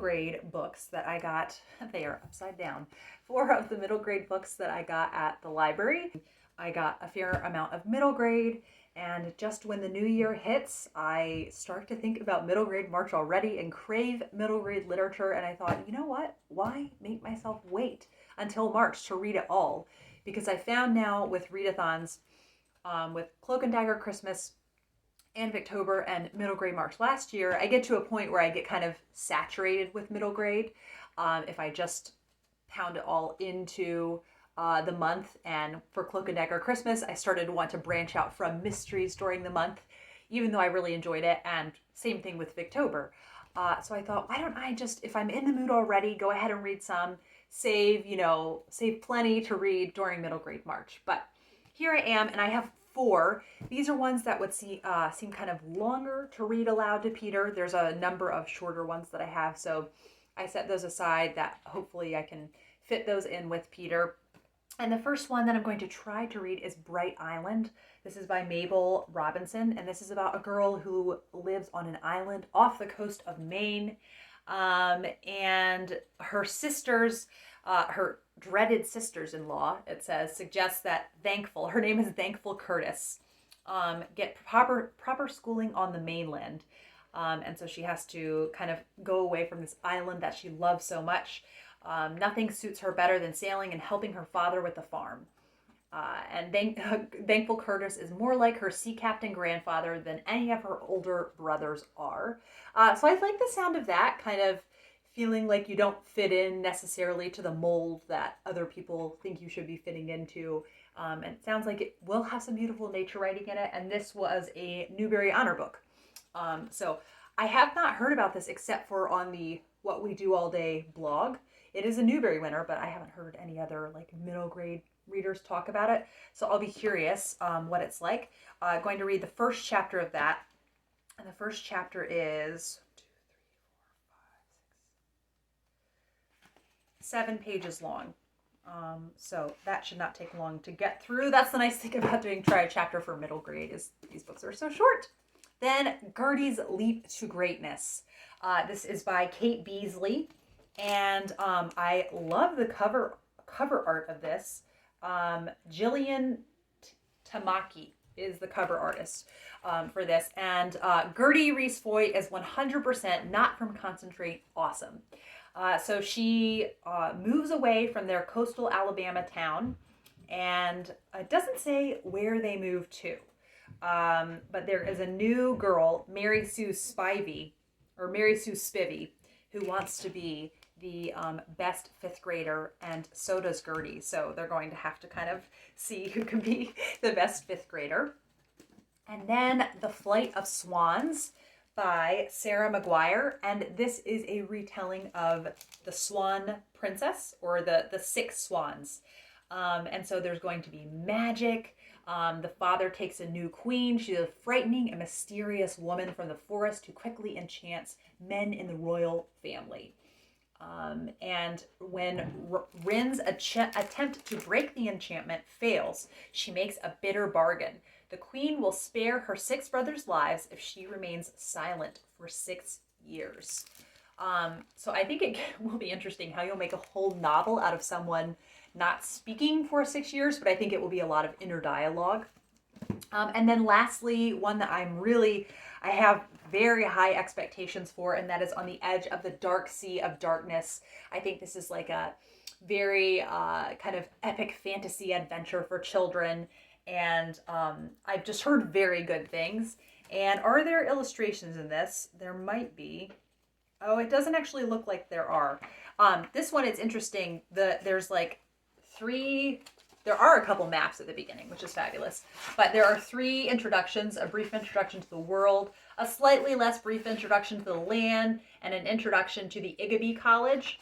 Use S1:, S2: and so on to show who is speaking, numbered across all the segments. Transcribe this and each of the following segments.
S1: grade books that I got. They are upside down. 4 of the middle grade books that I got at the library. I got a fair amount of middle grade, and just when the new year hits, I start to think about middle grade March already and crave middle grade literature. And I thought, you know what? Why make myself wait until March to read it all? Because I found now with readathons, with Cloak and Dagger Christmas and Victober and middle grade March last year, I get to a point where I get kind of saturated with middle grade. If I just pound it all into the month. And for Cloak and Dagger Christmas, I started to want to branch out from mysteries during the month, even though I really enjoyed it. And same thing with Victober. So I thought, why don't I just, if I'm in the mood already, go ahead and read some, save plenty to read during middle grade March. But here I am, and I have 4. These are ones that would seem kind of longer to read aloud to Peter. There's a number of shorter ones that I have, so I set those aside that hopefully I can fit those in with Peter. And the first one that I'm going to try to read is Bright Island. This is by Mabel Robinson, and this is about a girl who lives on an island off the coast of Maine. And her sisters, her dreaded sisters-in-law, it says, suggests that Thankful, her name is Thankful Curtis, get proper schooling on the mainland. And so she has to kind of go away from this island that she loves so much. Nothing suits her better than sailing and helping her father with the farm. And Thankful Curtis is more like her sea captain grandfather than any of her older brothers are. So I like the sound of that, kind of feeling like you don't fit in necessarily to the mold that other people think you should be fitting into. And it sounds like it will have some beautiful nature writing in it. And this was a Newbery Honor book. So I have not heard about this except for on the What We Do All Day blog. It is a Newbery winner, but I haven't heard any other like middle grade readers talk about it. So I'll be curious what it's like. Going to read the first chapter of that. And the first chapter is 7 pages long. So that should not take long to get through. That's the nice thing about doing try a chapter for middle grade is these books are so short. Then Gertie's Leap to Greatness. This is by Kate Beasley. And I love the cover art of this. Jillian Tamaki is the cover artist for this. And Gertie Reese-Foy is 100% not from concentrate awesome. So she moves away from their coastal Alabama town, and it doesn't say where they move to. But there is a new girl, Mary Sue Spivey, who wants to be the best 5th grader, and so does Gertie. So they're going to have to kind of see who can be the best 5th grader. And then The Flight of Swans by Sarah McGuire, and this is a retelling of the Swan Princess, or the 6 swans. And so there's going to be magic. The father takes a new queen. She's a frightening and mysterious woman from the forest who quickly enchants men in the royal family. And when Rin's attempt to break the enchantment fails, she makes a bitter bargain. The queen will spare her 6 brothers' lives if she remains silent for 6 years. So I think it will be interesting how you'll make a whole novel out of someone not speaking for 6 years, but I think it will be a lot of inner dialogue. And then lastly, one that I have very high expectations for, and that is On the Edge of the Dark Sea of Darkness. I think this is like a very kind of epic fantasy adventure for children. And I've just heard very good things. And are there illustrations in this? There might be. Oh, it doesn't actually look like there are. This one, it's interesting. There's like 3... There are a couple maps at the beginning, which is fabulous. But there are 3 introductions: a brief introduction to the world, a slightly less brief introduction to the land, and an introduction to the Igby College.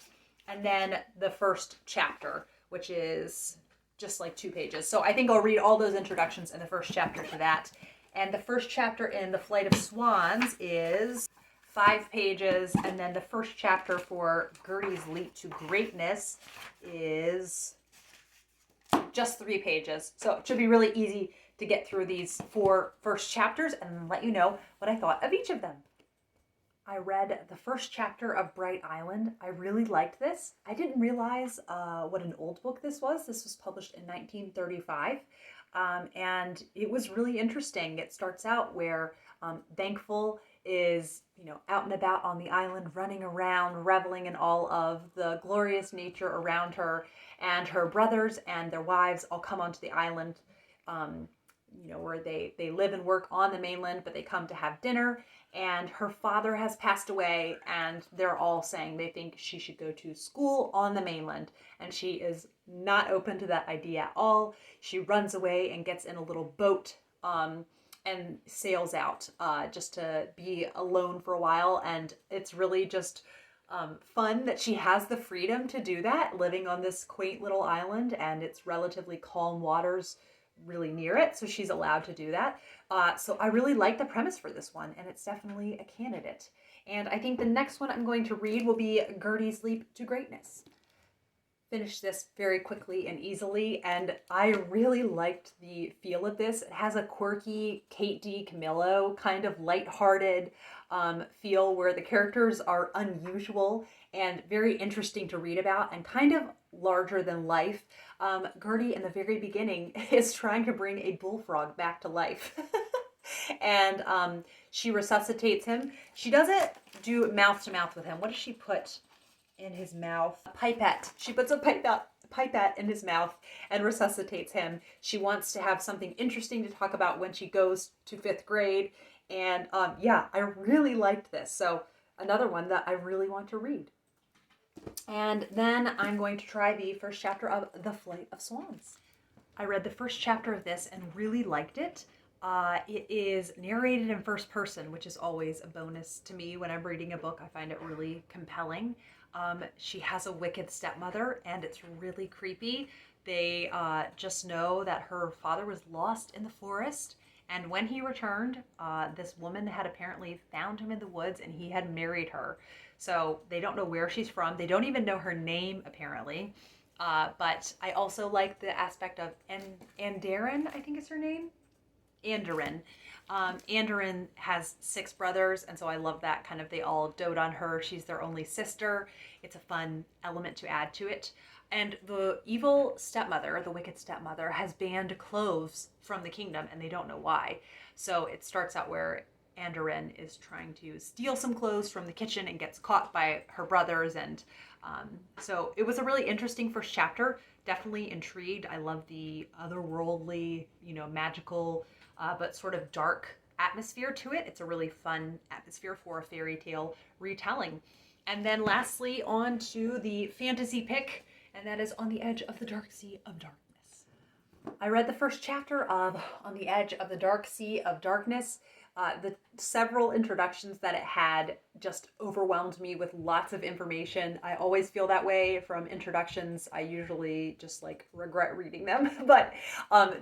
S1: And then the first chapter, which is just like 2 pages. So I think I'll read all those introductions in the first chapter to that. And the first chapter in The Flight of Swans is 5 pages. And then the first chapter for Gertie's Leap to Greatness is just 3 pages. So it should be really easy to get through these 4 first chapters and let you know what I thought of each of them. I read the first chapter of Bright Island. I really liked this. I didn't realize what an old book this was. This was published in 1935, and it was really interesting. It starts out where Thankful is, out and about on the island, running around, reveling in all of the glorious nature around her, and her brothers and their wives all come onto the island. Where they live and work on the mainland, but they come to have dinner, and her father has passed away, and they're all saying they think she should go to school on the mainland, and she is not open to that idea at all. She runs away and gets in a little boat, and sails out, just to be alone for a while, and it's really just fun that she has the freedom to do that, living on this quaint little island, and it's relatively calm waters really near it, so she's allowed to do that. So I really like the premise for this one, and it's definitely a candidate. And I think the next one I'm going to read will be Gertie's Leap to Greatness. Finish this very quickly and easily, and I really liked the feel of this. It has a quirky Kate D. Camillo kind of lighthearted feel, where the characters are unusual and very interesting to read about and kind of larger than life. Gertie in the very beginning is trying to bring a bullfrog back to life. And she resuscitates him. She doesn't do mouth to mouth with him. What does she put in his mouth? A pipette. She puts a pipette in his mouth and resuscitates him. She wants to have something interesting to talk about when she goes to 5th grade. And yeah, I really liked this. So another one that I really want to read. And then I'm going to try the first chapter of The Flight of Swans. I read the first chapter of this and really liked it. It is narrated in first person, which is always a bonus to me when I'm reading a book. I find it really compelling. She has a wicked stepmother, and it's really creepy. They just know that her father was lost in the forest, and when he returned, this woman had apparently found him in the woods, and he had married her. So they don't know where she's from. They don't even know her name, apparently. But I also like the aspect of Andarin, I think is her name. Andarin. Andarin has 6 brothers, and so I love that kind of they all dote on her. She's their only sister. It's a fun element to add to it. And the evil stepmother, the wicked stepmother, has banned cloves from the kingdom, and they don't know why. So it starts out where Andarin is trying to steal some clothes from the kitchen and gets caught by her brothers. And so it was a really interesting first chapter. Definitely intrigued. I love the otherworldly, magical, but sort of dark atmosphere to it. It's a really fun atmosphere for a fairy tale retelling. And then lastly, on to the fantasy pick, and that is On the Edge of the Dark Sea of Darkness. I read the first chapter of On the Edge of the Dark Sea of Darkness. The several introductions that it had just overwhelmed me with lots of information. I always feel that way from introductions. I usually just regret reading them. But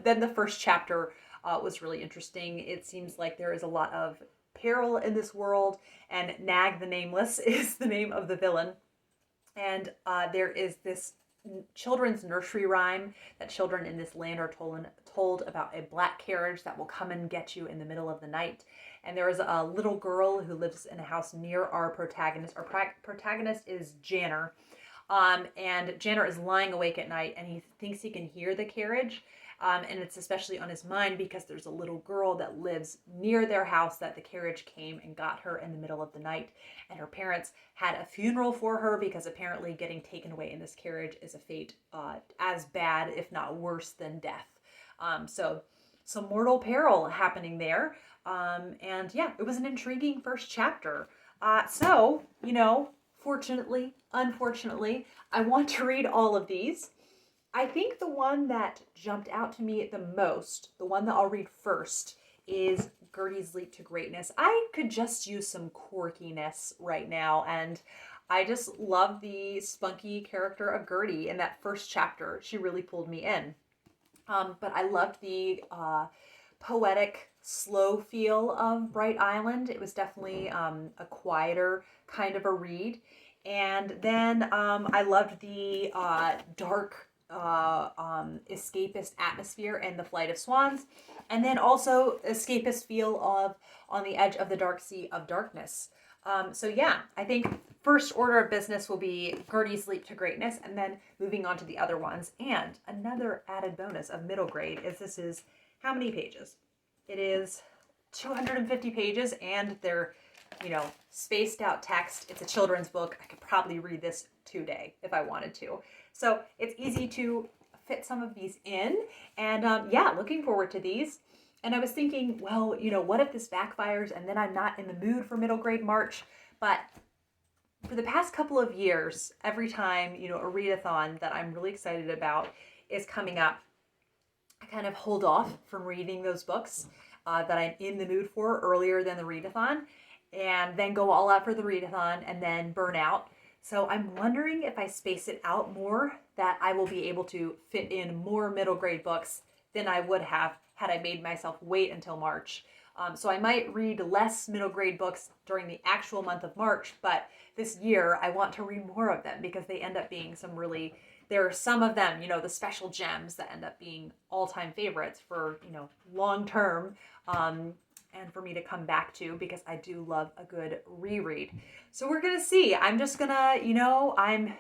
S1: then the first chapter was really interesting. It seems like there is a lot of peril in this world, and Nag the Nameless is the name of the villain. And there is this children's nursery rhyme that children in this land are told about a black carriage that will come and get you in the middle of the night. And there is a little girl who lives in a house near our protagonist. Our protagonist is Janner. And Janner is lying awake at night, and he thinks he can hear the carriage. And it's especially on his mind because there's a little girl that lives near their house that the carriage came and got her in the middle of the night. And her parents had a funeral for her because apparently getting taken away in this carriage is a fate as bad, if not worse, than death. So some mortal peril happening there. And yeah, it was an intriguing first chapter. Fortunately, unfortunately, I want to read all of these. I think the one that jumped out to me the most, the one that I'll read first, is Gertie's Leap to Greatness. I could just use some quirkiness right now, and I just love the spunky character of Gertie in that first chapter. She really pulled me in. But I loved the poetic, slow feel of Bright Island. It was definitely a quieter kind of a read. And then I loved the dark, escapist atmosphere and The Flight of Swans, and then also escapist feel of On the Edge of the Dark Sea of Darkness. So yeah, I think first order of business will be Gertie's Leap to Greatness, and then moving on to the other ones. And another added bonus of middle grade is this is how many pages? It is 250 pages, and they're, spaced out text. It's a children's book. I could probably read this today if I wanted to. So it's easy to fit some of these in. And yeah, looking forward to these. And I was thinking, well, what if this backfires and then I'm not in the mood for middle grade March? But for the past couple of years, every time, a readathon that I'm really excited about is coming up, I kind of hold off from reading those books that I'm in the mood for earlier than the readathon, and then go all out for the readathon and then burn out. So I'm wondering if I space it out more, that I will be able to fit in more middle grade books than I would have had I made myself wait until March. So I might read less middle grade books during the actual month of March, but this year I want to read more of them because they end up being there are some of them, the special gems that end up being all-time favorites for, long term, and for me to come back to, because I do love a good reread. So we're going to see. I'm just going to, I'm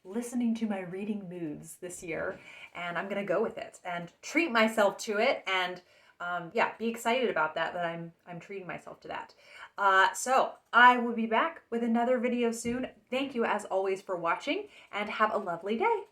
S1: listening to my reading moods this year, and I'm going to go with it and treat myself to it, and yeah, be excited about that I'm treating myself to that. So I will be back with another video soon. Thank you as always for watching, and have a lovely day.